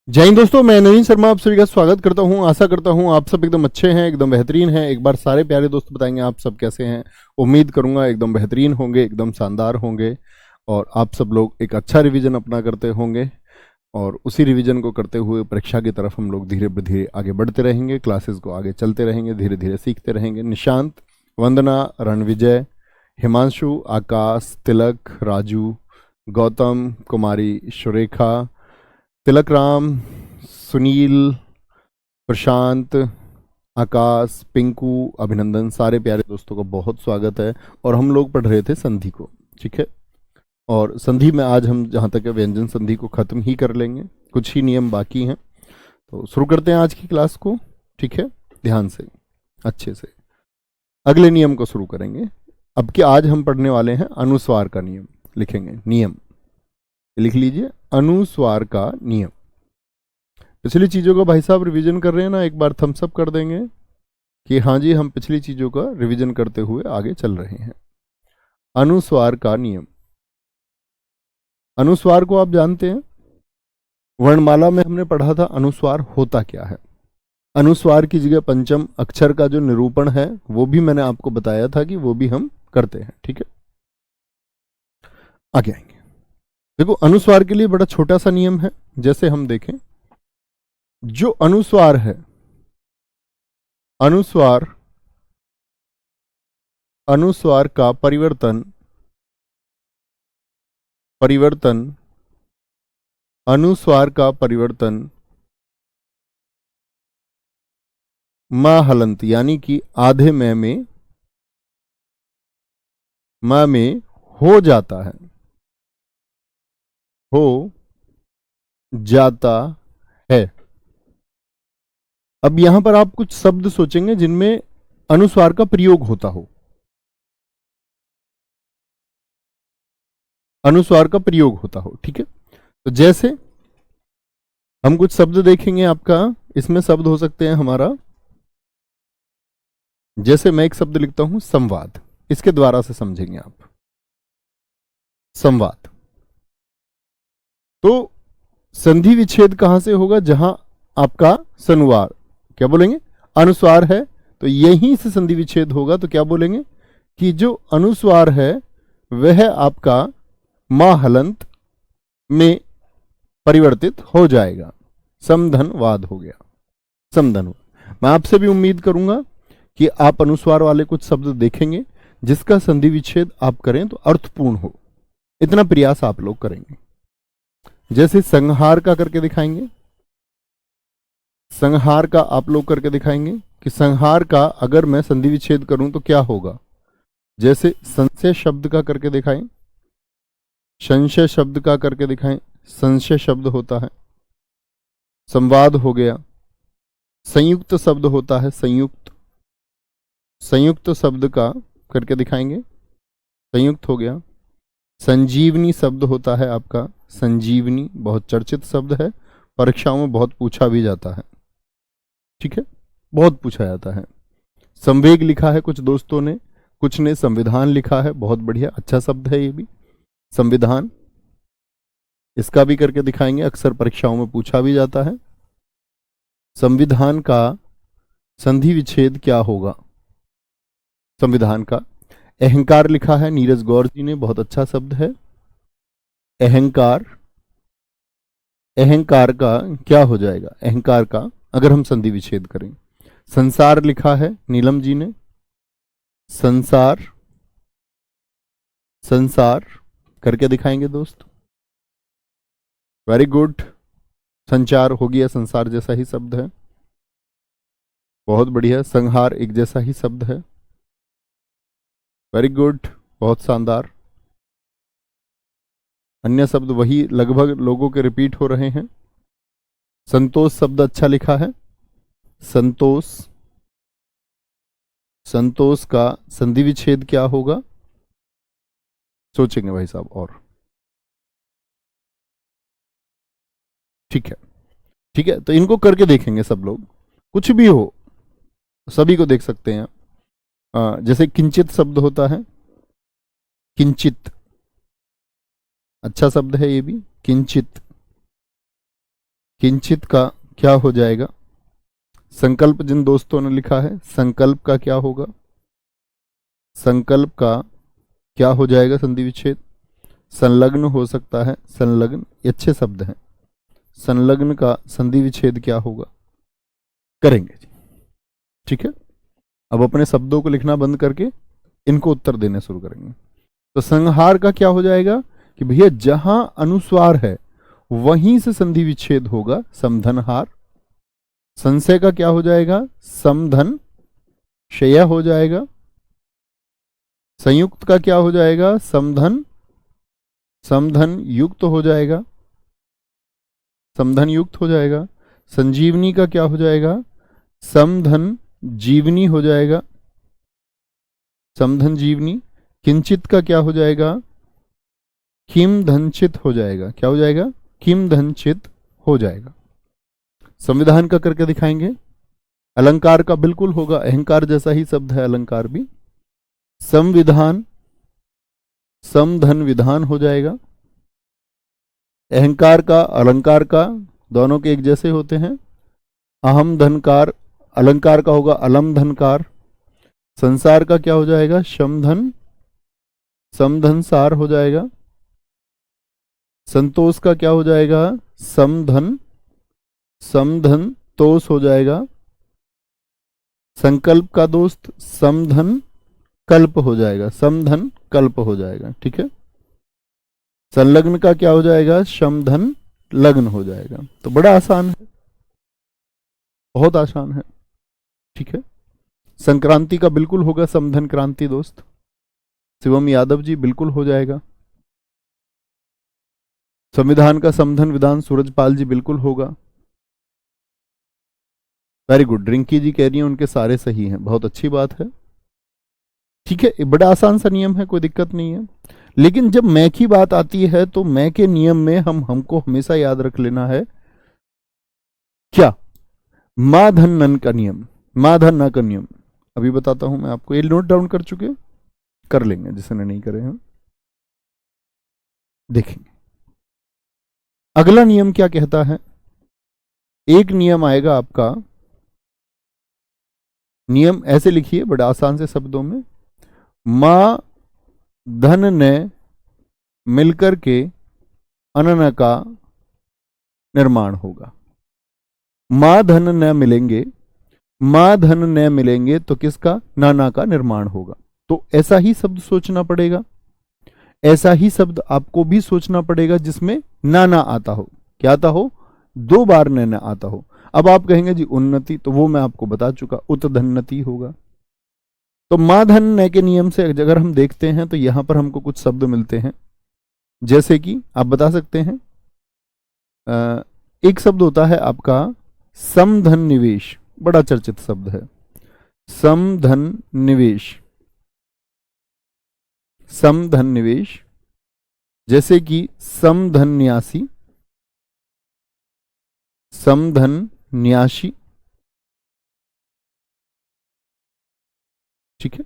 जय हिंद दोस्तों, मैं नवीन शर्मा आप सभी का स्वागत करता हूं। आशा करता हूं आप सब एकदम अच्छे हैं, एकदम बेहतरीन हैं। एक बार सारे प्यारे दोस्त बताएंगे आप सब कैसे हैं। उम्मीद करूंगा एकदम बेहतरीन होंगे, एकदम शानदार होंगे और आप सब लोग एक अच्छा रिवीजन अपना करते होंगे। और उसी रिवीजन को करते हुए परीक्षा की तरफ हम लोग धीरे धीरे आगे बढ़ते रहेंगे, क्लासेस को आगे चलते रहेंगे, धीरे धीरे सीखते रहेंगे। निशांत, वंदना, रणविजय, हिमांशु, आकाश, तिलक, राजू, गौतम, कुमारी, सुरेखा, तिलक राम, सुनील, प्रशांत, आकाश, पिंकू, अभिनंदन, सारे प्यारे दोस्तों का बहुत स्वागत है। और हम लोग पढ़ रहे थे संधि को, ठीक है। और संधि में आज हम जहाँ तक है व्यंजन संधि को खत्म ही कर लेंगे, कुछ ही नियम बाकी हैं। तो शुरू करते हैं आज की क्लास को, ठीक है, ध्यान से, अच्छे से। अगले नियम को शुरू करेंगे। अब कि आज हम पढ़ने वाले हैं अनुस्वार का नियम। लिखेंगे नियम, लिख लीजिए अनुस्वार का नियम। पिछली चीज़ों का भाई साहब रिवीजन कर रहे हैं ना, एक बार थम्स अप कर देंगे कि हाँ जी हम पिछली चीज़ों का रिवीजन करते हुए आगे चल रहे हैं। अनुस्वार का नियम। अनुस्वार को आप जानते हैं, वर्णमाला में हमने पढ़ा था अनुस्वार होता क्या है। अनुस्वार की जगह पंचम अक्षर का जो निरूपण है वो भी मैंने आपको बताया था कि वो भी हम करते हैं, ठीक है। आगे आएंगे। देखो अनुस्वार के लिए बड़ा छोटा सा नियम है। जैसे हम देखें, जो अनुस्वार है, अनुस्वार अनुस्वार का परिवर्तन अनुस्वार का परिवर्तन म हलंत यानी कि आधे में हो जाता है, हो जाता है। अब यहां पर आप कुछ शब्द सोचेंगे जिनमें अनुस्वार का प्रयोग होता हो, अनुस्वार का प्रयोग होता हो, ठीक है। तो जैसे हम कुछ शब्द देखेंगे आपका, इसमें शब्द हो सकते हैं हमारा, जैसे मैं एक शब्द लिखता हूं संवाद, इसके द्वारा से समझेंगे आप संवाद। तो संधि विच्छेद कहां से होगा, जहां आपका संवार, क्या बोलेंगे, अनुस्वार है, तो यहीं से संधि विच्छेद होगा। तो क्या बोलेंगे कि जो अनुस्वार है वह आपका मा हलंत में परिवर्तित हो जाएगा, समधनवाद हो गया, समधन। मैं आपसे भी उम्मीद करूंगा कि आप अनुस्वार वाले कुछ शब्द देखेंगे जिसका संधि विच्छेद आप करें तो अर्थपूर्ण हो, इतना प्रयास आप लोग करेंगे। जैसे संहार का करके दिखाएंगे, संहार का आप लोग करके दिखाएंगे कि संहार का अगर मैं संधि विच्छेद करूं तो क्या होगा। जैसे संशय शब्द का करके दिखाएं, संशय शब्द का करके दिखाएं, संशय शब्द होता है, संवाद हो गया। संयुक्त शब्द होता है, संयुक्त, संयुक्त शब्द का करके दिखाएंगे, संयुक्त हो गया। संजीवनी शब्द होता है आपका, संजीवनी बहुत चर्चित शब्द है, परीक्षाओं में बहुत पूछा भी जाता है, ठीक है, बहुत पूछा जाता है। संवेग लिखा है कुछ दोस्तों ने, कुछ ने संविधान लिखा है, बहुत बढ़िया, अच्छा शब्द है ये भी, संविधान, इसका भी करके दिखाएंगे, अक्सर परीक्षाओं में पूछा भी जाता है। संविधान का संधि विच्छेद क्या होगा, संविधान का। अहंकार लिखा है नीरज गौर जी ने, बहुत अच्छा शब्द है अहंकार। अहंकार का क्या हो जाएगा, अहंकार का अगर हम संधि विच्छेद करें। संसार लिखा है नीलम जी ने, संसार, संसार करके दिखाएंगे दोस्त, वेरी गुड। संचार हो गया, संसार जैसा ही शब्द है, बहुत बढ़िया। संहार एक जैसा ही शब्द है, वेरी गुड, बहुत शानदार। अन्य शब्द वही लगभग लोगों के रिपीट हो रहे हैं। संतोष शब्द अच्छा लिखा है, संतोष, संतोष का संधि विच्छेद क्या होगा, सोचेंगे भाई साहब। और ठीक है, ठीक है, तो इनको करके देखेंगे सब लोग, कुछ भी हो सभी को देख सकते हैं। जैसे किंचित शब्द होता है, किंचित, अच्छा शब्द है ये भी, किंचित, किंचित का क्या हो जाएगा? संकल्प जिन दोस्तों ने लिखा है, संकल्प का क्या होगा? संकल्प का क्या हो जाएगा? संधि विच्छेद। संलग्न हो सकता है, संलग्न, ये अच्छे शब्द हैं। संलग्न का संधि विच्छेद क्या होगा? करेंगे जी, ठीक है। अब अपने शब्दों को लिखना बंद करके इनको उत्तर देने शुरू करेंगे। तो संहार का क्या हो जाएगा कि भैया जहां अनुस्वार है वहीं से संधि विच्छेद होगा, समधनहार। संशय का क्या हो जाएगा? समधन शय हो जाएगा। संयुक्त का क्या हो जाएगा? समधन समधन युक्त हो जाएगा, समधन युक्त हो जाएगा। संजीवनी का क्या हो जाएगा? समधन जीवनी हो जाएगा, समधन जीवनी। किंचित का क्या हो जाएगा? किम धनचित हो जाएगा। क्या हो जाएगा? किम धनचित हो जाएगा। संविधान का करके दिखाएंगे। अलंकार का बिल्कुल होगा, अहंकार जैसा ही शब्द है अलंकार भी। संविधान समधन विधान हो जाएगा। अहंकार का अलंकार का दोनों के एक जैसे होते हैं। अहम धनकार, अलंकार का होगा अलम धनकार। संसार का क्या हो जाएगा? शमधन समधन सार हो जाएगा। संतोष का क्या हो जाएगा? समधन समधन तोष हो जाएगा। संकल्प का दोस्त समधन कल्प हो जाएगा, समधन कल्प हो जाएगा, ठीक है। संलग्न का क्या हो जाएगा? समधन लग्न हो जाएगा। तो बड़ा आसान है, बहुत आसान है, ठीक है। संक्रांति का बिल्कुल होगा समधन क्रांति दोस्त। शिवम यादव जी बिल्कुल हो जाएगा। संविधान का समधन विधान सूरजपाल जी बिल्कुल होगा। वेरी गुड, रिंकी जी कह रही हैं उनके सारे सही हैं, बहुत अच्छी बात है, ठीक है। ये बड़ा आसान सा नियम है, कोई दिक्कत नहीं है। लेकिन जब मैं की बात आती है तो मैं के नियम में हमको हमेशा याद रख लेना है क्या? मा धन नन का नियम, मा धन न का नियम। अभी बताता हूं मैं आपको, ये नोट डाउन कर चुके, कर लेंगे जिसने नहीं करे हैं। देखेंगे अगला नियम क्या कहता है। एक नियम आएगा आपका, नियम ऐसे लिखिए बड़ा आसान से शब्दों में। मां धन ने मिलकर के अनन का निर्माण होगा। मां धन न मिलेंगे, मां धन न मिलेंगे तो किसका? नाना का निर्माण होगा। तो ऐसा ही शब्द सोचना पड़ेगा, ऐसा ही शब्द आपको भी सोचना पड़ेगा जिसमें नाना आता हो। क्या आता हो? दो बार नैना आता हो। अब आप कहेंगे जी उन्नति, तो वो मैं आपको बता चुका, उत्धन्नति होगा। तो मां धन न के नियम से अगर हम देखते हैं तो यहां पर हमको कुछ शब्द मिलते हैं, जैसे कि आप बता सकते हैं। एक शब्द होता है आपका समधन निवेश, बड़ा चर्चित शब्द है, समधन निवेश, समधन निवेश। जैसे कि समधन न्यासी, समधन न्यासी, ठीक है,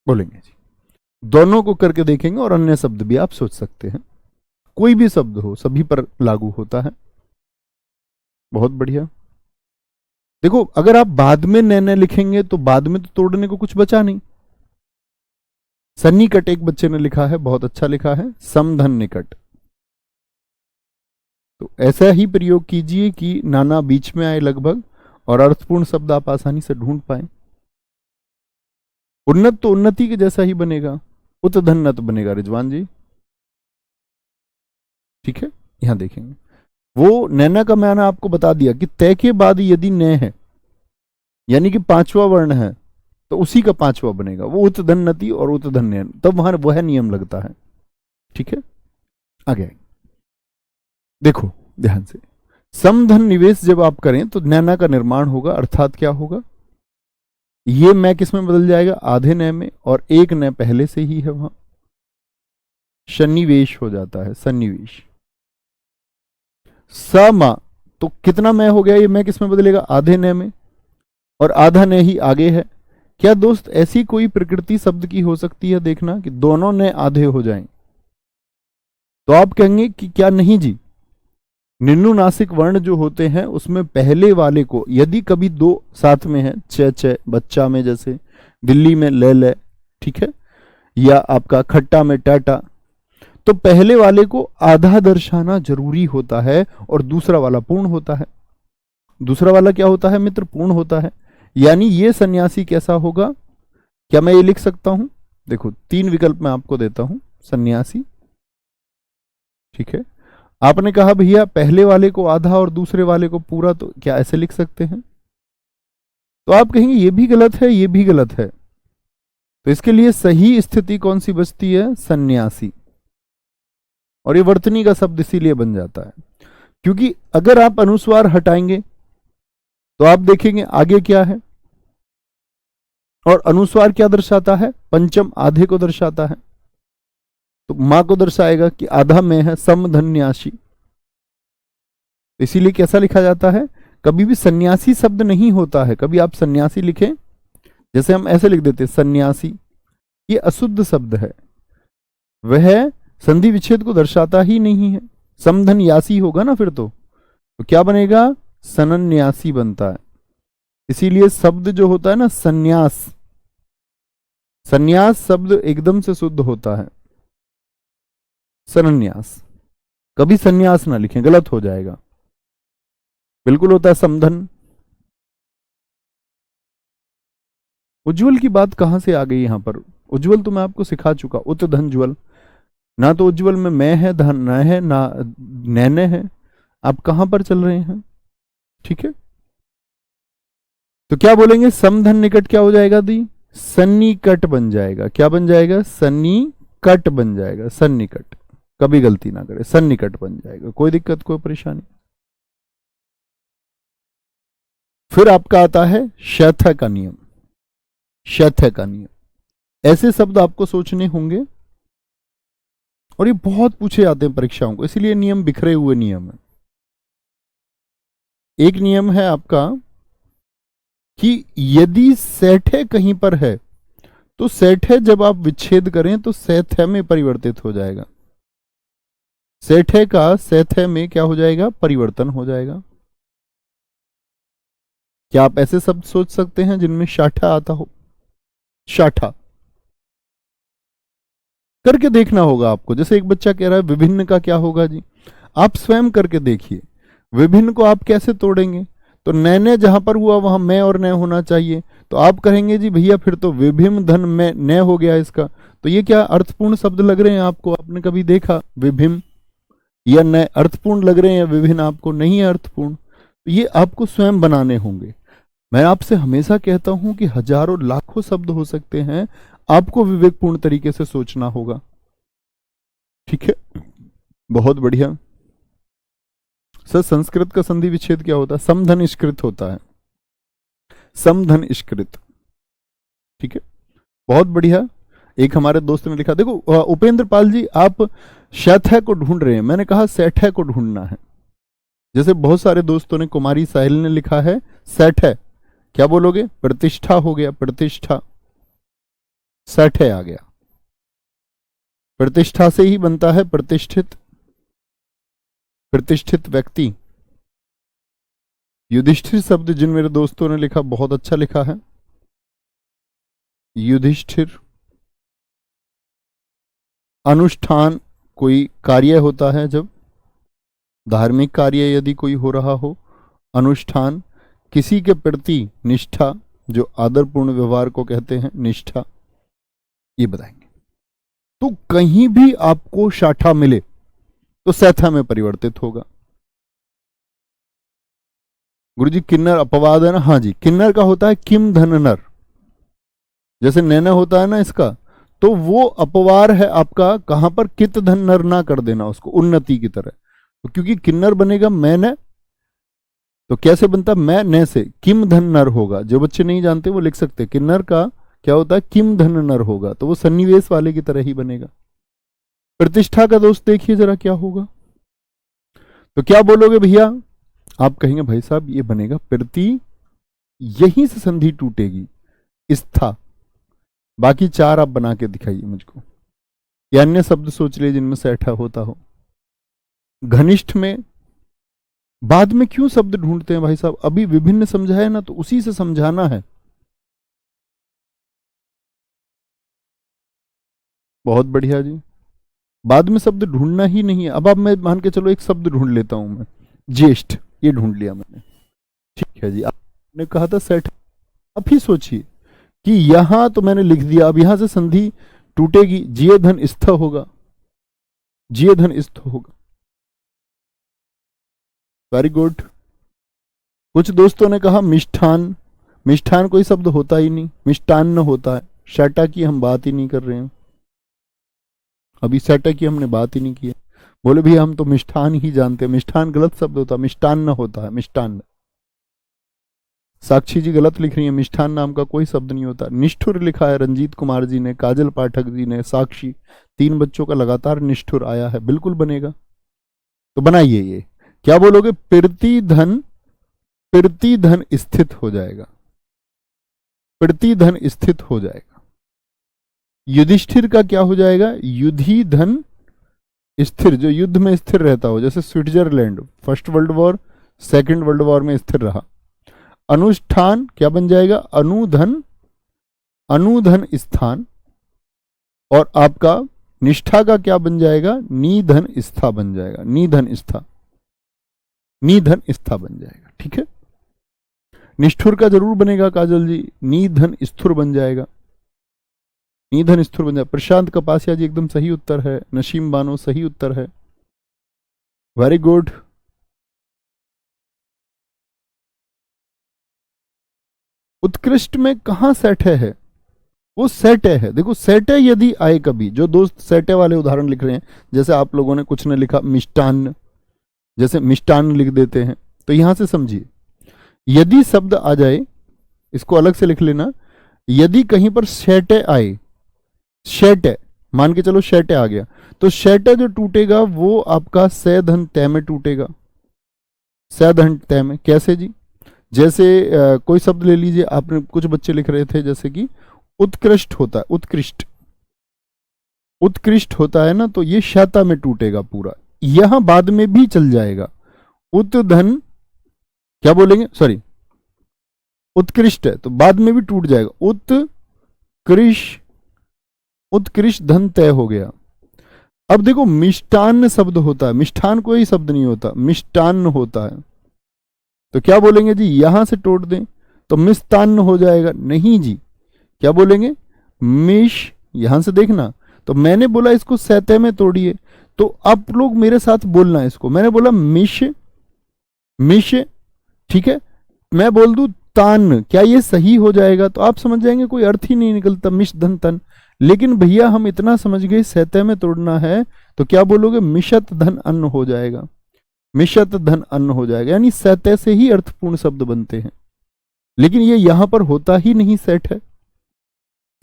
बोलेंगे जी। दोनों को करके देखेंगे और अन्य शब्द भी आप सोच सकते हैं, कोई भी शब्द हो सभी पर लागू होता है। बहुत बढ़िया। देखो अगर आप बाद में नैने लिखेंगे तो बाद में तो तोड़ने को कुछ बचा नहीं। सन्निकट एक बच्चे ने लिखा है, बहुत अच्छा लिखा है, समधन निकट। तो ऐसा ही प्रयोग कीजिए कि नाना बीच में आए लगभग और अर्थपूर्ण शब्द आप आसानी से ढूंढ पाए। उन्नत तो उन्नति के जैसा ही बनेगा, उत्धन्नत बनेगा रिजवान जी, ठीक है। यहां देखेंगे वो नैना का मैंने आपको बता दिया कि तय के बाद यदि न है यानी कि पांचवा वर्ण है तो उसी का पांचवा बनेगा, वो उत्धन्नति और उत्धन्य, तब वहां वह नियम लगता है, ठीक है। आगे देखो ध्यान से, समधन निवेश जब आप करें तो नैना का निर्माण होगा, अर्थात क्या होगा? ये मैं किस में बदल जाएगा? आधे नय में, और एक नय पहले से ही है वहां, सन्निवेश हो जाता है, सन्निवेश। समा तो कितना मैं हो गया? ये मैं किस में बदलेगा? आधे नय में, और आधा नय ही आगे है। क्या दोस्त ऐसी कोई प्रकृति शब्द की हो सकती है? देखना कि दोनों नय आधे हो जाएं, तो आप कहेंगे कि क्या नहीं जी, निन्नुनासिक वर्ण जो होते हैं उसमें पहले वाले को यदि कभी दो साथ में है, च च बच्चा में, जैसे दिल्ली में ल, ठीक है, या आपका खट्टा में टाटा, तो पहले वाले को आधा दर्शाना जरूरी होता है और दूसरा वाला पूर्ण होता है। दूसरा वाला क्या होता है मित्र? पूर्ण होता है। यानी ये सन्यासी कैसा होगा? क्या मैं ये लिख सकता हूं? देखो 3 विकल्प मैं आपको देता हूं। सन्यासी, ठीक है, आपने कहा भैया पहले वाले को आधा और दूसरे वाले को पूरा, तो क्या ऐसे लिख सकते हैं? तो आप कहेंगे ये भी गलत है, ये भी गलत है। तो इसके लिए सही स्थिति कौन सी बचती है? सन्यासी। और ये वर्तनी का शब्द इसीलिए बन जाता है क्योंकि अगर आप अनुस्वार हटाएंगे तो आप देखेंगे आगे क्या है, और अनुस्वार क्या दर्शाता है? पंचम आधे को दर्शाता है। तो मां को दर्शाएगा कि आधा में है, समधन्यासी। इसीलिए कैसा लिखा जाता है? कभी भी सन्यासी शब्द नहीं होता है। कभी आप सन्यासी लिखें, जैसे हम ऐसे लिख देते सन्यासी, ये अशुद्ध शब्द है, वह संधि विच्छेद को दर्शाता ही नहीं है। समधन्यासी होगा ना फिर तो क्या बनेगा? सनन्यासी बनता है। इसीलिए शब्द जो होता है ना सन्यास, सन्यास शब्द एकदम से शुद्ध होता है। सन्यास, कभी सन्यास ना लिखें, गलत हो जाएगा। बिल्कुल होता है समधन। उज्जवल की बात कहां से आ गई यहां पर? उज्जवल तो मैं आपको सिखा चुका, उत्धनज्वल। ना तो उज्जवल में मैं है, धन न है, ना नैने है। आप कहां पर चल रहे हैं? ठीक है, तो क्या बोलेंगे? समधन निकट क्या हो जाएगा दी? सन्निकट बन जाएगा। क्या बन जाएगा? सन्निकट बन जाएगा। सन्निकट, कभी गलती ना करे, सन्निकट बन जाएगा। कोई दिक्कत, कोई परेशानी? फिर आपका आता है शैथ का नियम। शैथ का नियम, ऐसे शब्द आपको सोचने होंगे और ये बहुत पूछे जाते हैं परीक्षाओं को, इसलिए नियम बिखरे हुए नियम है। एक नियम है आपका कि यदि सेठे कहीं पर है तो सेठे जब आप विच्छेद करें तो सेठे में परिवर्तित हो जाएगा। सेठे का सेठे में क्या हो जाएगा? परिवर्तन हो जाएगा। क्या आप ऐसे शब्द सोच सकते हैं जिनमें शाठा आता हो? शाठा करके देखना होगा आपको। जैसे एक बच्चा कह रहा है विभिन्न का क्या होगा जी, आप स्वयं करके देखिए। विभिन्न को आप कैसे तोड़ेंगे? तो नैने जहां पर हुआ वहां मैं और नय होना चाहिए। तो आप कहेंगे जी भैया फिर तो विभिन्न धन में नय हो गया इसका। तो ये क्या अर्थपूर्ण शब्द लग रहे हैं आपको? आपने कभी देखा विभिन्न या नय अर्थपूर्ण लग रहे हैं या विभिन्न आपको नहीं है अर्थपूर्ण? तो ये आपको स्वयं बनाने होंगे। मैं आपसे हमेशा कहता हूं कि हजारों लाखों शब्द हो सकते हैं, आपको विवेकपूर्ण तरीके से सोचना होगा। ठीक है, बहुत बढ़िया। सर संस्कृत का संधि विच्छेद क्या होता है? समधन इष्कृत होता है। समधन इष्कृत, ठीक है, बहुत बढ़िया। एक हमारे दोस्त ने लिखा, देखो उपेंद्र पाल जी, आप शैथय को ढूंढ रहे हैं, मैंने कहा सैठय को ढूंढना है। जैसे बहुत सारे दोस्तों ने, कुमारी साहिल ने लिखा है सैठय, क्या बोलोगे? प्रतिष्ठा हो गया, प्रतिष्ठा, सैठय आ गया। प्रतिष्ठा से ही बनता है प्रतिष्ठित, प्रतिष्ठित व्यक्ति। युधिष्ठिर शब्द जिन मेरे दोस्तों ने लिखा, बहुत अच्छा लिखा है। युधिष्ठिर, अनुष्ठान, कोई कार्य होता है जब धार्मिक कार्य यदि कोई हो रहा हो, अनुष्ठान, किसी के प्रति निष्ठा, जो आदरपूर्ण व्यवहार को कहते हैं निष्ठा, ये बताएंगे। तो कहीं भी आपको शाठा मिले तो सैथा में परिवर्तित होगा। गुरुजी किन्नर अपवाद है ना? हाँ जी, किन्नर का होता है किम धन नर, जैसे नैना होता है ना इसका, तो वो अपवार है आपका। कहां पर? कित धन नर ना कर देना उसको, उन्नति की तरह। तो क्योंकि किन्नर बनेगा मैं न, तो कैसे बनता? मैं न से किम धन नर होगा। जो बच्चे नहीं जानते वो लिख सकते, किन्नर का क्या होता है? किम धन नर होगा, तो वो सन्निवेश वाले की तरह ही बनेगा। प्रतिष्ठा का दोस्त देखिए जरा क्या होगा। तो क्या बोलोगे भैया? आप कहेंगे भाई साहब ये बनेगा प्रति, यहीं से संधि टूटेगी, स्था। बाकी 4 आप बना के दिखाइए मुझको, या अन्य शब्द सोच लीजिए जिनमें सैठा होता हो। घनिष्ठ में बाद में क्यों शब्द ढूंढते हैं भाई साहब? अभी विभिन्न समझा है ना, तो उसी से समझाना है। बहुत बढ़िया जी। बाद में शब्द ढूंढना ही नहीं है। अब मैं मान के चलो एक शब्द ढूंढ लेता हूं मैं, ज्येष्ठ, ये ढूंढ लिया मैंने। ठीक है जी, आपने कहा था सेठ। अब ही सोचिए कि यहां तो मैंने लिख दिया, अब यहां से संधि टूटेगी, जिये धन स्थ होगा, जिये धन स्थ होगा। Very good. कुछ दोस्तों ने कहा मिष्ठान। मिष्ठान कोई शब्द होता ही नहीं, मिष्टान्न होता है। शटा की हम बात ही नहीं कर रहे हैं, अभी शटा की हमने बात ही नहीं की है। बोले भैया हम तो मिष्ठान ही जानते हैं। मिष्ठान गलत शब्द होता है, मिष्टान्न होता है, मिष्टान्न। साक्षी जी गलत लिख रही है, मिष्ठान नाम का कोई शब्द नहीं होता। निष्ठुर लिखा है रंजीत कुमार जी ने, काजल पाठक जी ने, साक्षी, 3 बच्चों का लगातार निष्ठुर आया है। बिल्कुल बनेगा, तो बनाइए ये। क्या बोलोगे? प्रतिधन, प्रतिधन स्थित हो जाएगा, प्रतिधन स्थित हो जाएगा। युधिष्ठिर का क्या हो जाएगा? युधि धन स्थिर, जो युद्ध में स्थिर रहता हो, जैसे Switzerland first world war, second world war में स्थिर रहा। अनुष्ठान क्या बन जाएगा? अनुधन, अनुधन स्थान। और आपका निष्ठा का क्या बन जाएगा? निधन स्था बन जाएगा, निधन स्था, निधन स्था बन जाएगा। ठीक है, निष्ठुर का जरूर बनेगा काजल जी, निधन स्थुर बन जाएगा, निधन स्थुर बन जाएगा। प्रशांत कपासिया जी एकदम सही उत्तर है। नसीम बानो सही उत्तर है, वेरी गुड। उत्कृष्ट में कहां सेठे है? वो सेटे है। देखो सेटे यदि आए कभी, जो दोस्त सेटे वाले उदाहरण लिख रहे हैं, जैसे आप लोगों ने, कुछ ने लिखा मिष्टान्न, जैसे मिष्टान्न लिख देते हैं, तो यहां से समझिए, यदि शब्द आ जाए, इसको अलग से लिख लेना, यदि कहीं पर शेटे आए, शेटे मान के चलो शेटे आ गया, तो शेटे जो टूटेगा वो आपका से धन तय में टूटेगा। से धन तय में कैसे जी? जैसे कोई शब्द ले लीजिए, आपने कुछ बच्चे लिख रहे थे, जैसे कि उत्कृष्ट होता है, उत्कृष्ट, उत्कृष्ट होता है ना, तो ये शाता में टूटेगा पूरा, यहां बाद में भी चल जाएगा। उत धन क्या बोलेंगे, सॉरी, उत्कृष्ट है तो बाद में भी टूट जाएगा। उत्कृष्ट, उत्कृष्ट धन तय हो गया। अब देखो मिष्टान्न शब्द होता है, मिष्ठान कोई शब्द नहीं होता, मिष्टान्न होता है, तो क्या बोलेंगे जी? यहां से तोड़ दें तो मिष्टान्न हो जाएगा। नहीं जी, क्या बोलेंगे? मिश, यहां से देखना, तो मैंने बोला इसको सतह में तोड़िए, तो आप लोग मेरे साथ बोलना है इसको। मैंने बोला मिश, मिश, ठीक है, मैं बोल दूं तान, क्या ये सही हो जाएगा? तो आप समझ जाएंगे कोई अर्थ ही नहीं निकलता, मिश धन तन। लेकिन भैया हम इतना समझ गए सतह में तोड़ना है, तो क्या बोलोगे? मिशत धन अन्न हो जाएगा, मिशत धन अन्न हो जाएगा, यानी सतह से ही अर्थपूर्ण शब्द बनते हैं। लेकिन ये यहां पर होता ही नहीं, सेठ है,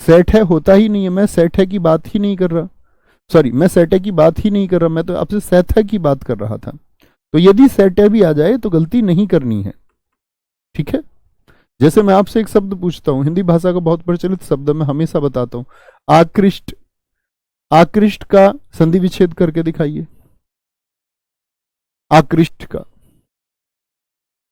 सेठ है होता ही नहीं है। मैं सेठ है की बात ही नहीं कर रहा, सॉरी, मैं सेठ है की बात ही नहीं कर रहा, मैं तो आपसे सेठ है की बात कर रहा था। तो यदि सेठ है भी आ जाए तो गलती नहीं करनी है। ठीक है, जैसे मैं आपसे एक शब्द पूछता हूं, हिंदी भाषा का बहुत प्रचलित शब्द, मैं हमेशा बताता हूं, आकृष्ट, आकृष्ट का संधि विच्छेद करके दिखाइए, आकृष्ट का।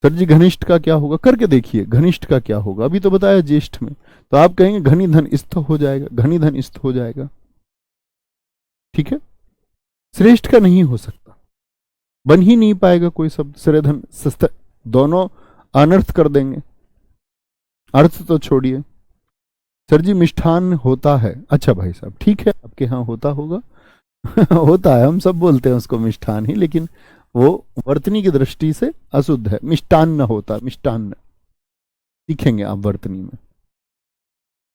सर जी घनिष्ठ का क्या होगा? करके देखिए, घनिष्ठ का क्या होगा? अभी तो बताया ज्येष्ठ में, तो आप कहेंगे घनी धन स्थ हो जाएगा, घनी धन स्थ हो जाएगा। ठीक है, श्रेष्ठ का नहीं हो सकता, बन ही नहीं पाएगा कोई शब्द। श्रेधन सस्त दोनों अनर्थ कर देंगे, अर्थ तो छोड़िए। सर जी मिष्ठान होता है, अच्छा भाई साहब ठीक है, आपके यहाँ होता होगा होता है, हम सब बोलते हैं उसको मिष्ठान ही, लेकिन वो वर्तनी की दृष्टि से अशुद्ध है, मिष्टान्न होता है, मिष्टान्न सीखेंगे आप वर्तनी में।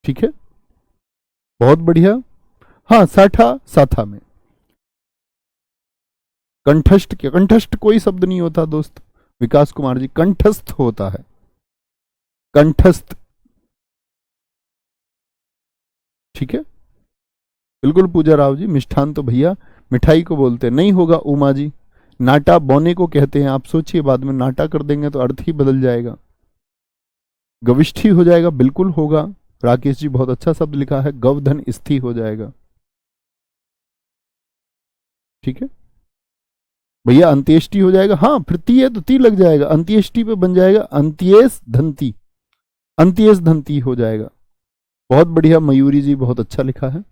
ठीक है, बहुत बढ़िया। हाँ, साठा, साथा में कंठस्थ, क्या कंठस्थ कोई शब्द नहीं होता दोस्त, विकास कुमार जी, कंठस्थ होता है, कंठस्थ। ठीक है, बिल्कुल पूजा राव जी, मिष्ठान तो भैया मिठाई को बोलते हैं, नहीं होगा उमा जी, नाटा बोने को कहते हैं। आप सोचिए, बाद में नाटा कर देंगे तो अर्थ ही बदल जाएगा, गविष्ठी हो जाएगा, बिल्कुल होगा। राकेश जी बहुत अच्छा शब्द लिखा है, गवधन स्थि हो जाएगा। ठीक है, भैया अंत्येष्टि हो जाएगा, हाँ फिर ती है तो ती लग जाएगा, अंत्येष्टि पे बन जाएगा अंत्येश धंती, अंत्येश धंती हो जाएगा। बहुत बढ़िया मयूरी जी, बहुत अच्छा लिखा है।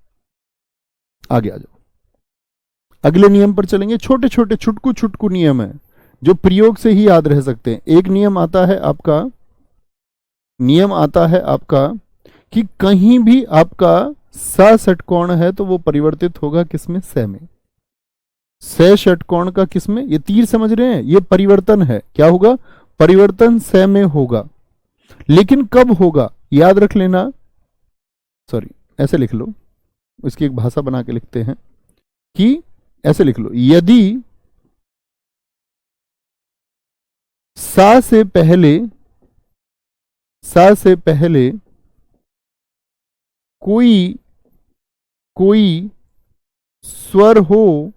आगे आ जाओ, अगले नियम पर चलेंगे। छोटे छोटे छुटकू छुटकू नियम है जो प्रयोग से ही याद रह सकते हैं। एक नियम आता है आपका, नियम आता है आपका कि कहीं भी आपका सा षटकोण है तो वो परिवर्तित होगा किसमें, से में। से षटकोण का किसमें, ये तीर समझ रहे हैं, ये परिवर्तन है। क्या होगा, परिवर्तन से में होगा। लेकिन कब होगा याद रख लेना, सॉरी ऐसे लिख लो, इसकी एक भाषा बना के लिखते हैं कि ऐसे लिख लो, यदि सा से पहले, सा से पहले कोई कोई स्वर हो,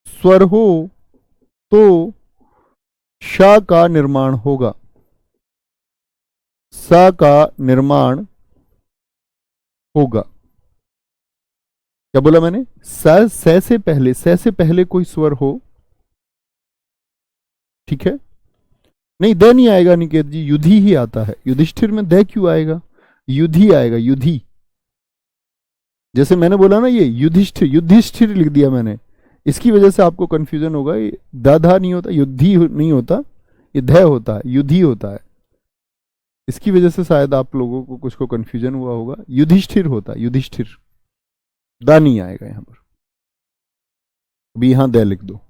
स्वर हो तो श का निर्माण होगा, स का निर्माण होगा। क्या बोला मैंने, से से पहले, से पहले कोई स्वर हो, ठीक है। नहीं द नहीं आएगा निकेत जी, युधि ही आता है। युधिष्ठिर में द क्यों आएगा, युधि आएगा, युधि। जैसे मैंने बोला ना, ये युधिष्ठिर, युधिष्ठिर लिख दिया मैंने, इसकी वजह से आपको कंफ्यूजन होगा। ये दाधा नहीं होता, युद्धि नहीं होता, ये ध होता है, युधि होता है। इसकी वजह से शायद आप लोगों को कुछ को कंफ्यूजन हुआ होगा। युधिष्ठिर होता है, युधिष्ठिर, दा नहीं आएगा यहां पर। अभी यहां द लिख दो।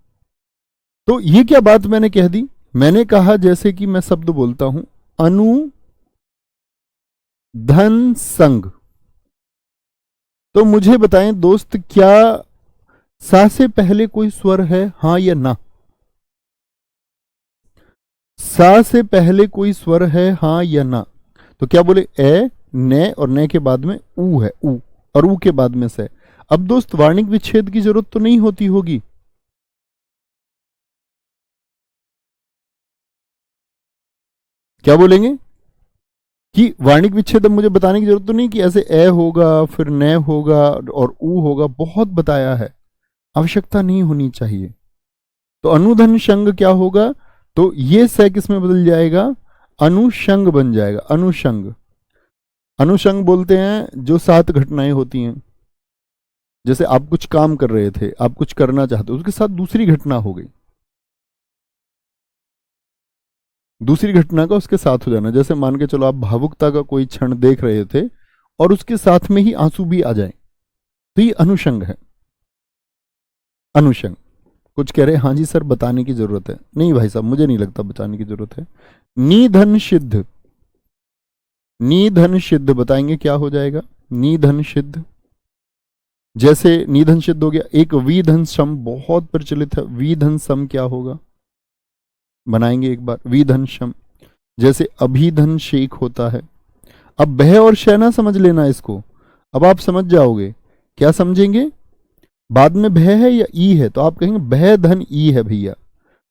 तो ये क्या बात मैंने कह दी, मैंने कहा जैसे कि मैं शब्द बोलता हूं अनु धन संग, तो मुझे बताएं दोस्त, क्या सा से पहले कोई स्वर है, हां या ना। सा से पहले कोई स्वर है, हां या ना। तो क्या बोले, ए, ने, और ने के बाद में ऊ है, ऊ, और ऊ के बाद में से। अब दोस्त वार्णिक विच्छेद की जरूरत तो नहीं होती होगी, क्या बोलेंगे कि वार्णिक विच्छेद अब मुझे बताने की जरूरत तो नहीं कि ऐसे ए होगा फिर न होगा और ऊ होगा, बहुत बताया है, आवश्यकता नहीं होनी चाहिए। तो अनुधन शंग क्या होगा, तो ये से किस में बदल जाएगा, अनुषंग बन जाएगा, अनुषंग। अनुषंग बोलते हैं जो 7 घटनाएं होती हैं। जैसे आप कुछ काम कर रहे थे, आप कुछ करना चाहते हो, उसके साथ दूसरी घटना हो गई, दूसरी घटना का उसके साथ हो जाना। जैसे मान के चलो आप भावुकता का कोई क्षण देख रहे थे और उसके साथ में ही आंसू भी आ जाए, तो ये अनुषंग है, अनुषंग। कुछ कह रहे हाँ जी सर बताने की जरूरत है, नहीं भाई साहब मुझे नहीं लगता बताने की जरूरत है। निधन सिद्ध, निधन सिद्ध बताएंगे क्या हो जाएगा, निधन सिद्ध। जैसे निधन सिद्ध हो गया, एक विधन सम बहुत प्रचलित है, विधन सम क्या होगा, बनाएंगे एक बार, विधन सम। जैसे अभिधन शेख होता है। अब बह और शैना समझ लेना इसको, अब आप समझ जाओगे। क्या समझेंगे, बाद में भय है या ई है, तो आप कहेंगे भय धन ई है भैया,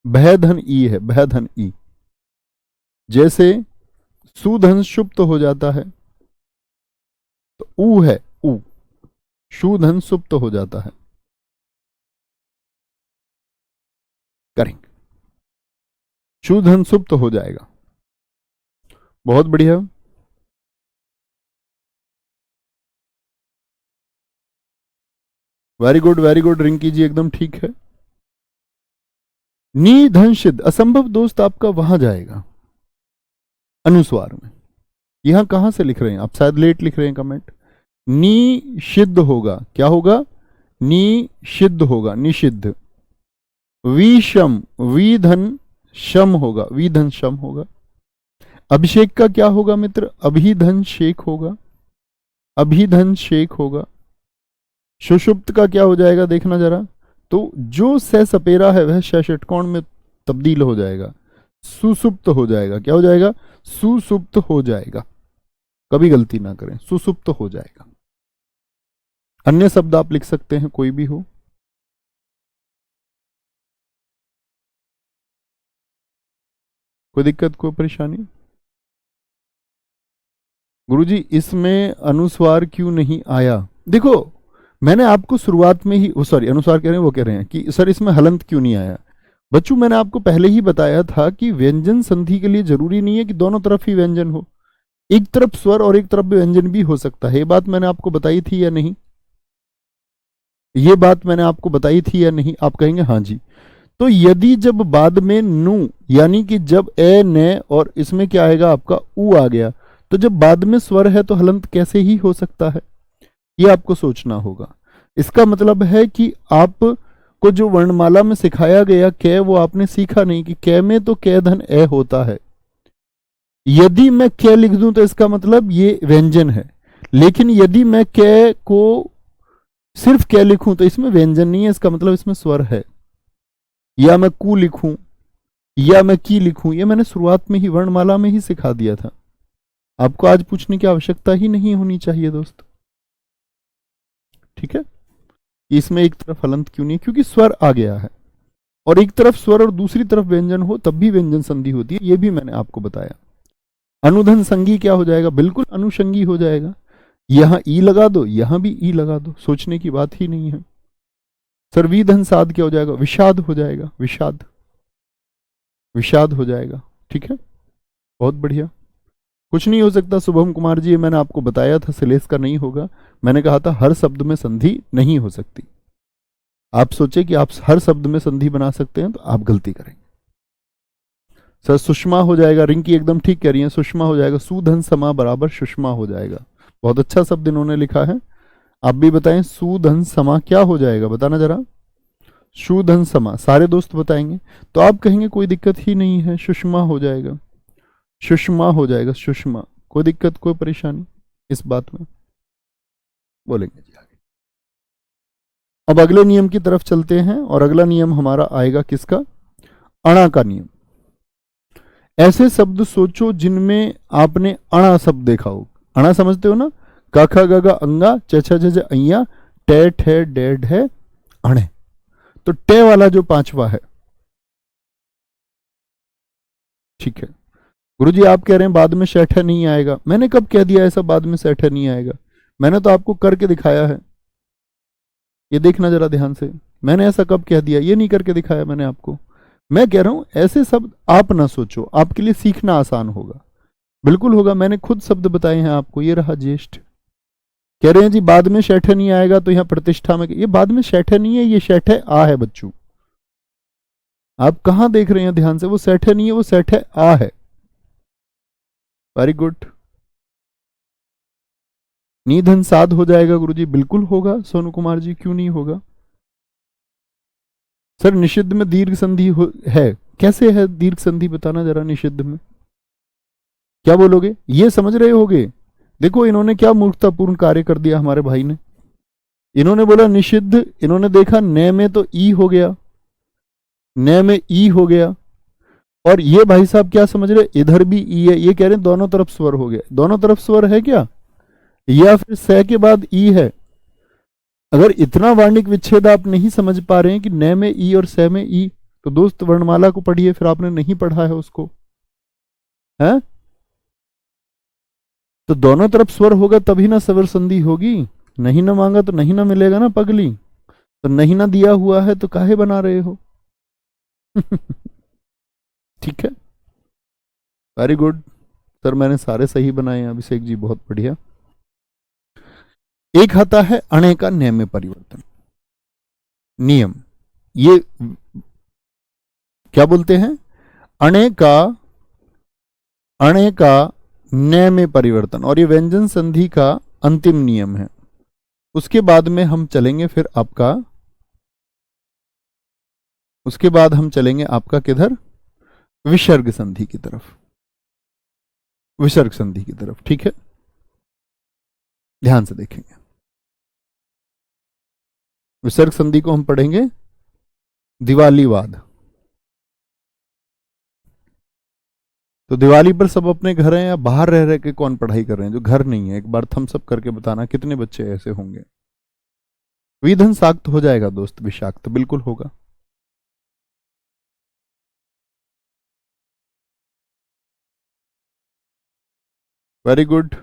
भय धन ई है, भय धन ई। जैसे सुधन सुप्त हो जाता है, तो ऊ है, ऊ, सुधन सुप्त हो जाता है, करेंगे, सुधन सुप्त हो जाएगा। बहुत बढ़िया, वेरी गुड रिंकी जी, एकदम ठीक है। निधन सिद्ध असंभव दोस्त आपका वहां जाएगा अनुस्वार में। यहां कहां से लिख रहे हैं आप, शायद लेट लिख रहे हैं कमेंट। निषिद्ध होगा, क्या होगा, निषिद्ध होगा, निषिद्ध। विषम, विधन शम होगा, विधन शम होगा। अभिषेक का क्या होगा मित्र, अभिधन शेख होगा, अभिधन शेख होगा। सुषुप्त का क्या हो जाएगा देखना जरा, तो जो से सपेरा है वह षटकोण में तब्दील हो जाएगा, सुसुप्त हो जाएगा। क्या हो जाएगा, सुसुप्त हो जाएगा, कभी गलती ना करें, सुसुप्त हो जाएगा। अन्य शब्द आप लिख सकते हैं, कोई भी हो। कोई दिक्कत, कोई परेशानी। गुरुजी इसमें अनुस्वार क्यों नहीं आया, देखो मैंने आपको शुरुआत में ही, सॉरी अनुस्वार कह रहे हैं, वो कह रहे हैं कि सर इसमें हलंत क्यों नहीं आया। बच्चों मैंने आपको पहले ही बताया था कि व्यंजन संधि के लिए जरूरी नहीं है कि दोनों तरफ ही व्यंजन हो, एक तरफ स्वर और एक तरफ व्यंजन भी हो सकता है। ये बात मैंने आपको बताई थी या नहीं, ये बात मैंने आपको बताई थी या नहीं, आप कहेंगे हाँ जी। तो यदि जब बाद में नु, यानी कि जब ए ने और इसमें क्या आएगा आपका ऊ आ गया, तो जब बाद में स्वर है तो हलंत कैसे ही हो सकता है, ये आपको सोचना होगा। इसका मतलब है कि आप को जो वर्णमाला में सिखाया गया कै, वो आपने सीखा नहीं कि कै में तो कै धन ए होता है। यदि मैं कै लिख दूं तो इसका मतलब ये व्यंजन है, लेकिन यदि मैं कै को सिर्फ कै लिखूं तो इसमें व्यंजन नहीं है, इसका मतलब इसमें स्वर है। या मैं कु लिखूं या मैं की लिखूं, ये मैंने शुरुआत में ही वर्णमाला में ही सिखा दिया था, आपको आज पूछने की आवश्यकता ही नहीं होनी चाहिए दोस्त। ठीक है, इसमें एक तरफ हलंत क्यों नहीं, क्योंकि स्वर आ गया है, और एक तरफ स्वर और दूसरी तरफ व्यंजन हो तब भी व्यंजन संधि होती है, ये भी मैंने आपको बताया। अनुधन संगी क्या हो जाएगा, बिल्कुल अनुषंगी हो जाएगा, यहां ई लगा दो यहां भी ई लगा दो, सोचने की बात ही नहीं है। सर्वीधन साध क्या हो जाएगा, विषाद हो जाएगा, विषाद विषाद हो जाएगा। ठीक है, बहुत बढ़िया। कुछ नहीं हो सकता शुभम कुमार जी, ये मैंने आपको बताया था सिलेस का नहीं होगा, मैंने कहा था हर शब्द में संधि नहीं हो सकती। आप सोचे कि आप हर शब्द में संधि बना सकते हैं तो आप गलती करेंगे। सर सुषमा हो जाएगा, रिंकी एकदम ठीक कह रही है, सुषमा हो जाएगा, सुधन समा बराबर सुषमा हो जाएगा। बहुत अच्छा शब्द इन्होंने लिखा है, आप भी बताएं सुधन समा क्या हो जाएगा, बताना जरा। सुधन समा, सारे दोस्त बताएंगे तो आप कहेंगे कोई दिक्कत ही नहीं है, सुषमा हो जाएगा, सुषमा हो जाएगा, सुषमा, कोई दिक्कत कोई परेशानी इस बात में, बोलेंगे जी आगे। अब अगले नियम की तरफ चलते हैं, और अगला नियम हमारा आएगा किसका, अणा का नियम। ऐसे शब्द सोचो जिनमें आपने अणा शब्द देखा हो। अणा समझते हो ना, क ख ग घ अंगा च छ ज अइया टे ठे डे ढे अणे, तो टे वाला जो पांचवा है। ठीक है, गुरुजी आप कह रहे हैं बाद में शैठा नहीं आएगा, मैंने कब कह दिया ऐसा बाद में शैठा नहीं आएगा, मैंने तो आपको करके दिखाया है, ये देखना जरा ध्यान से, मैंने ऐसा कब कह दिया, ये नहीं करके दिखाया मैंने आपको। मैं कह रहा हूं ऐसे शब्द आप ना सोचो, आपके लिए सीखना आसान होगा, बिल्कुल होगा, मैंने खुद शब्द बताए हैं आपको। ये रहा ज्येष्ठ, कह रहे हैं जी बाद में शैठे नहीं आएगा तो यहां प्रतिष्ठा में, ये बाद में शैठे नहीं है, ये शैठे आ है बच्चों। आप कहां देख रहे हैं ध्यान से, वो शैठे नहीं है, वो शैठे आ है। Very good. निधन साध हो जाएगा गुरुजी, बिल्कुल होगा सोनू कुमार जी, क्यों नहीं होगा। सर निषिद्ध में दीर्घ संधि है, कैसे है दीर्घ संधि, बताना जरा निषिद्ध में क्या बोलोगे, ये समझ रहे होगे। देखो इन्होंने क्या मूर्खतापूर्ण कार्य कर दिया हमारे भाई ने, इन्होंने बोला निषिद्ध, इन्होंने देखा न में तो ई हो गया, न में ई हो गया, और ये भाई साहब क्या समझ रहे, इधर भी ई है, ये कह रहे हैं दोनों तरफ स्वर हो गया, दोनों तरफ स्वर है क्या, या फिर स के बाद ई है। अगर इतना वार्णिक विच्छेद आप नहीं समझ पा रहे हैं कि न में ई और स में ई, तो दोस्त वर्णमाला को पढ़िए, फिर आपने नहीं पढ़ा है उसको, है। तो दोनों तरफ स्वर होगा तभी ना स्वर संधि होगी, नहीं ना मांगा तो नहीं ना मिलेगा ना पगली, तो नहीं ना दिया हुआ है तो काहे बना रहे हो। ठीक है, वेरी गुड सर, मैंने सारे सही बनाए हैं अभिषेक जी, बहुत बढ़िया। एक आता है अणे का न में परिवर्तन नियम, ये क्या बोलते हैं, अणे का, अणे का न में परिवर्तन, और ये व्यंजन संधि का अंतिम नियम है। उसके बाद में हम चलेंगे फिर आपका, उसके बाद हम चलेंगे आपका किधर, विसर्ग संधि की तरफ, विसर्ग संधि की तरफ। ठीक है, ध्यान से देखेंगे, विसर्ग संधि को हम पढ़ेंगे दिवालीवाद। तो दिवाली पर सब अपने घर हैं या बाहर रह रह के कौन पढ़ाई कर रहे हैं, जो घर नहीं है एक बार थम्स अप करके बताना कितने बच्चे ऐसे होंगे। विधन साक्त हो जाएगा दोस्त, विषाक्त बिल्कुल होगा। वेरी गुड,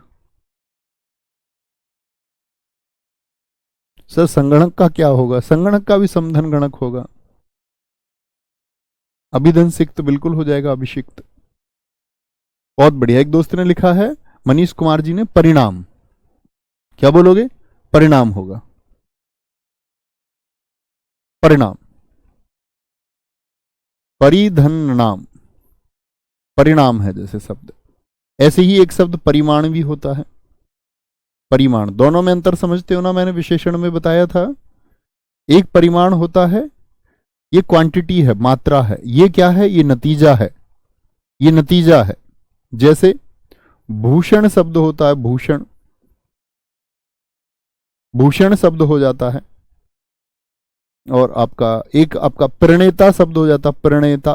सर संगणक का क्या होगा? संगणक का भी समधन गणक होगा। अभिधनसिक्त बिल्कुल हो जाएगा, अभिषिक्त। बहुत बढ़िया। एक दोस्त ने लिखा है, मनीष कुमार जी ने, परिणाम। क्या बोलोगे? परिणाम होगा, परिणाम। परिधन नाम परिणाम है जैसे शब्द, ऐसे ही एक शब्द परिमाण भी होता है। परिमाण, दोनों में अंतर समझते हो ना? मैंने विशेषण में बताया था। एक परिमाण होता है, ये क्वांटिटी है, मात्रा है। ये क्या है? ये नतीजा है, ये नतीजा है। जैसे भूषण शब्द होता है, भूषण, भूषण शब्द हो जाता है। और आपका प्रणेता शब्द हो जाता, प्रणेता,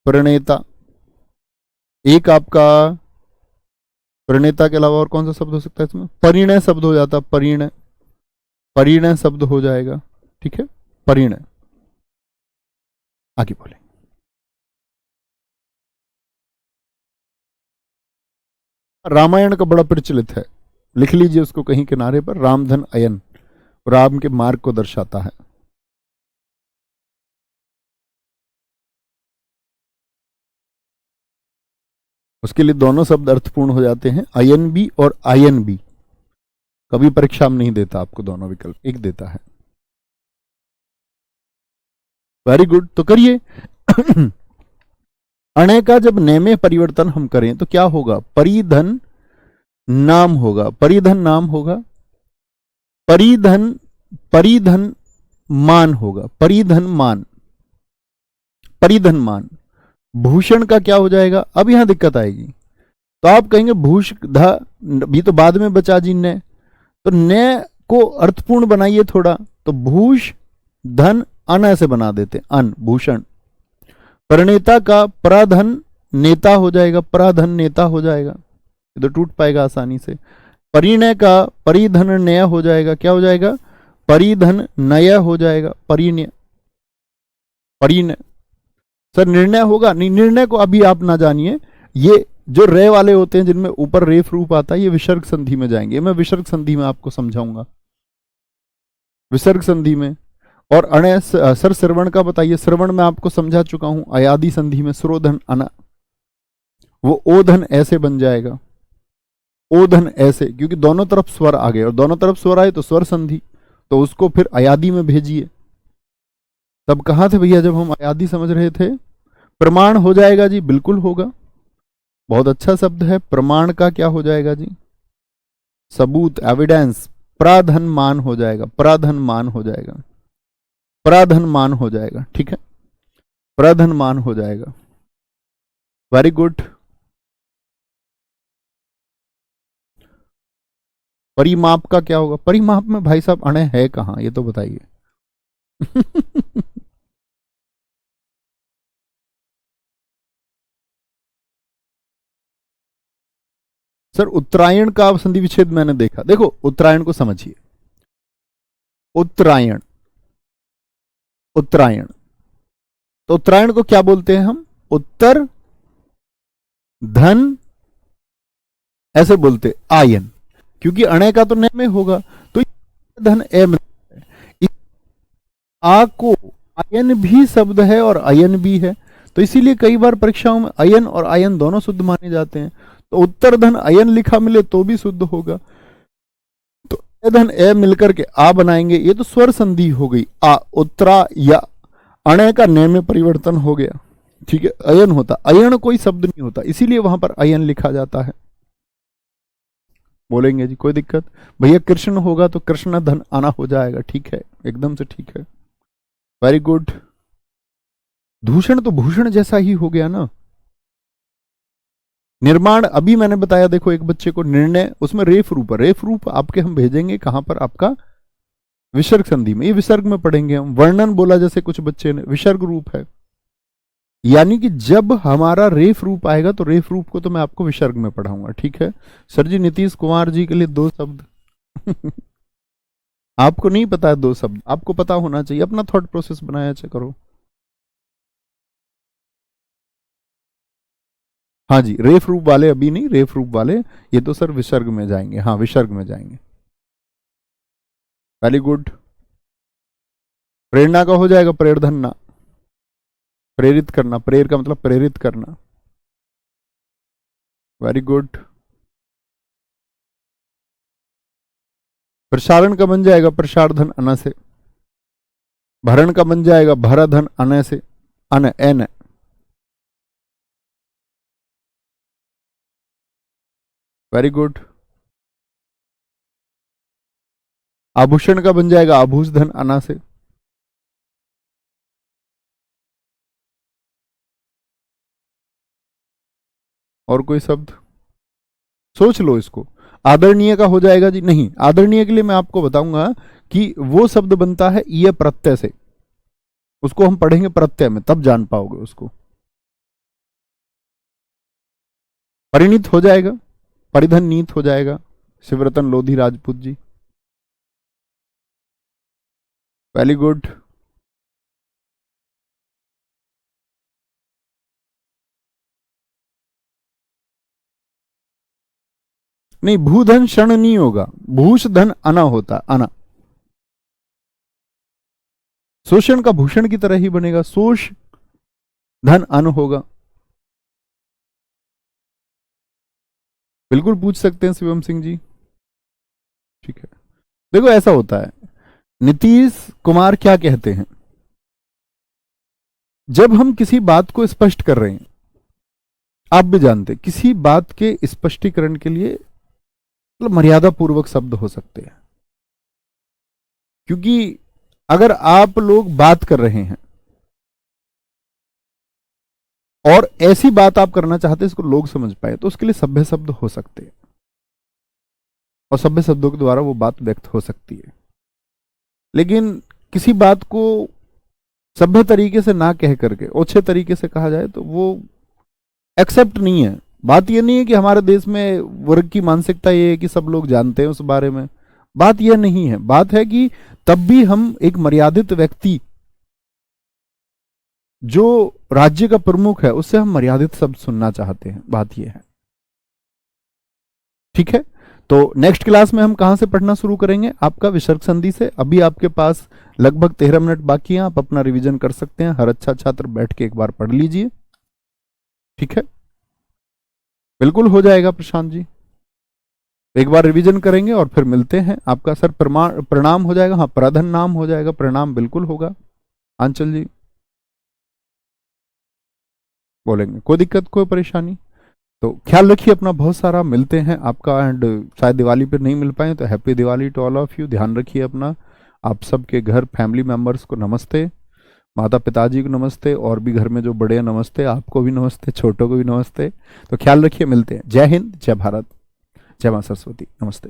प्रणेता। एक आपका प्रणेता के अलावा और कौन सा शब्द हो सकता है इसमें? परिणय शब्द हो जाता, परिणय, परिणय शब्द हो जाएगा। ठीक है, परिणय। आगे बोले। रामायण का बड़ा प्रचलित है, लिख लीजिए उसको कहीं किनारे पर। रामधन अयन, राम के मार्ग को दर्शाता है। उसके लिए दोनों शब्द अर्थपूर्ण हो जाते हैं, अयन भी और आयन भी। कभी परीक्षा में नहीं देता आपको दोनों विकल्प, एक देता है। वेरी गुड, तो करिए। अणे का जब ने में परिवर्तन हम करें तो क्या होगा? परिधन नाम होगा, परिधन नाम होगा। परिधन, परिधन मान होगा, परिधन मान, परिधन मान। भूषण का क्या हो जाएगा? अब यहां दिक्कत आएगी। तो आप कहेंगे भूष ध, भी तो बाद में बचा जी ने, तो ने को अर्थपूर्ण बनाइए थोड़ा। तो भूष धन अन ऐसे बना देते, अन, भूषण। प्रणेता का पराधन नेता हो जाएगा, पराधन नेता हो जाएगा, ये तो टूट पाएगा आसानी से। परिणय का परिधन नय हो जाएगा, क्या हो जाएगा? परिधन नय हो जाएगा, परिणय, परिणय। सर निर्णय होगा? नहीं, निर्णय को अभी आप ना जानिए। ये जो रे वाले होते हैं जिनमें ऊपर रेफ रूप आता है, ये विसर्ग संधि में जाएंगे। मैं विसर्ग संधि में आपको समझाऊंगा, विसर्ग संधि में। और अणय, सर श्रवण का बताइए। श्रवण में आपको समझा चुका हूं, अयादि संधि में श्रोधन अना, वो ओधन ऐसे बन जाएगा, ओधन ऐसे, क्योंकि दोनों तरफ स्वर आ गए, और दोनों तरफ स्वर आए तो स्वर संधि, तो उसको फिर अयादि में भेजिए। तब कहां थे भैया जब हम अयादि समझ रहे थे? प्रमाण हो जाएगा जी, बिल्कुल होगा। बहुत अच्छा शब्द है। प्रमाण का क्या हो जाएगा जी? सबूत, एविडेंस। प्राधन मान हो जाएगा, प्राधन मान हो जाएगा, प्राधन मान हो जाएगा। ठीक है, प्राधन मान हो जाएगा। Very good. परिमाप का क्या होगा? परिमाप में भाई साहब अणे है कहां, ये तो बताइए। सर उत्तरायण का संधि विच्छेद मैंने देखा। देखो उत्तरायण को समझिए, उत्तरायण, उत्तरायण, तो उत्तरायण को क्या बोलते हैं हम? उत्तर धन ऐसे बोलते, आयन, क्योंकि अणे का तो न में होगा, तो धन ए में। आ को आयन भी शब्द है और अयन भी है, तो इसीलिए कई बार परीक्षाओं में अयन और आयन दोनों शुद्ध माने जाते हैं। तो उत्तर धन अयन लिखा मिले तो भी शुद्ध होगा। तो ए धन ए मिलकर के आ बनाएंगे, ये तो स्वर संधि हो गई। आ, उत्तरा या अणे का ने में परिवर्तन हो गया। ठीक है, अयन होता, अयन कोई शब्द नहीं होता, इसीलिए वहां पर अयन लिखा जाता है। बोलेंगे जी कोई दिक्कत? भैया कृष्ण होगा तो कृष्ण धन आना हो जाएगा। ठीक है, एकदम से ठीक है, वेरी गुड। दूषण तो भूषण जैसा ही हो गया ना। निर्माण अभी मैंने बताया, देखो एक बच्चे को निर्णय, उसमें रेफ रूप, रेफ रूप आपके हम भेजेंगे कहां पर? आपका विसर्ग संधि में, ये विसर्ग में पढ़ेंगे हम। वर्णन बोला जैसे कुछ बच्चे ने, विसर्ग रूप है, यानी कि जब हमारा रेफ रूप आएगा तो रेफ रूप को तो मैं आपको विसर्ग में पढ़ाऊंगा। ठीक है सर जी। नीतीश कुमार जी के लिए दो शब्द आपको नहीं पता है, दो शब्द आपको पता होना चाहिए, अपना थॉट प्रोसेस बनाया करो। हाँ जी, रेफ रूप वाले अभी नहीं, रेफ रूप वाले ये तो सर विसर्ग में जाएंगे। हाँ विसर्ग में जाएंगे। Very good. प्रेरणा का हो जाएगा प्रेरधन्ना, प्रेरित करना, प्रेर का मतलब प्रेरित करना। Very good. प्रसारण का बन जाएगा प्रसारधन अन से। भरण का बन जाएगा भराधन अन से, अन एन। Very good. आभूषण का बन जाएगा आभूषधन अना से। और कोई शब्द सोच लो इसको। आदरणीय का हो जाएगा जी, नहीं, आदरणीय के लिए मैं आपको बताऊंगा कि वो शब्द बनता है ये प्रत्यय से, उसको हम पढ़ेंगे प्रत्यय में, तब जान पाओगे उसको। परिणीत हो जाएगा, परिधन नीत हो जाएगा, शिवरतन लोधी राजपूत जी। Very good. नहीं, भूधन क्षण नहीं होगा, भूष धन अना होता, अना। शोषण का भूषण की तरह ही बनेगा, शोष धन अन होगा। बिल्कुल पूछ सकते हैं शिवम सिंह जी। ठीक है, देखो ऐसा होता है, नीतीश कुमार क्या कहते हैं, जब हम किसी बात को स्पष्ट कर रहे हैं, आप भी जानते हैं किसी बात के स्पष्टीकरण के लिए मतलब मर्यादा पूर्वक शब्द हो सकते हैं, क्योंकि अगर आप लोग बात कर रहे हैं और ऐसी बात आप करना चाहते हैं इसको लोग समझ पाए, तो उसके लिए सभ्य शब्द हो सकते हैं और सभ्य शब्दों के द्वारा वो बात व्यक्त हो सकती है। लेकिन किसी बात को सभ्य तरीके से ना कह करके ओछे तरीके से कहा जाए तो वो एक्सेप्ट नहीं है। बात ये नहीं है कि हमारे देश में वर्ग की मानसिकता ये है कि सब लोग जानते हैं उस बारे में, बात यह नहीं है। बात है कि तब भी हम एक मर्यादित व्यक्ति जो राज्य का प्रमुख है उससे हम मर्यादित शब्द सुनना चाहते हैं, बात यह है। ठीक है, तो नेक्स्ट क्लास में हम कहां से पढ़ना शुरू करेंगे, आपका विसर्ग संधि से। अभी आपके पास लगभग 13 मिनट बाकी हैं, आप अपना रिवीजन कर सकते हैं। हर अच्छा छात्र बैठ के एक बार पढ़ लीजिए। ठीक है, बिल्कुल हो जाएगा प्रशांत जी, एक बार रिवीजन करेंगे और फिर मिलते हैं। आपका सर प्रणाम हो जाएगा, हाँ प्रधन नाम हो जाएगा, प्रणाम बिल्कुल होगा। आंचल जी बोलेंगे, कोई दिक्कत कोई परेशानी। तो ख्याल रखिए अपना बहुत सारा, मिलते हैं आपका। एंड शायद दिवाली पर नहीं मिल पाए तो happy Diwali to all of you. ध्यान रखिए अपना, आप सबके घर फैमिली मेंबर्स को नमस्ते, माता पिताजी को नमस्ते, और भी घर में जो बड़े हैं नमस्ते, आपको भी नमस्ते, छोटों को भी नमस्ते। तो ख्याल रखिए, मिलते हैं। जय हिंद, जय भारत, जय मां सरस्वती, नमस्ते।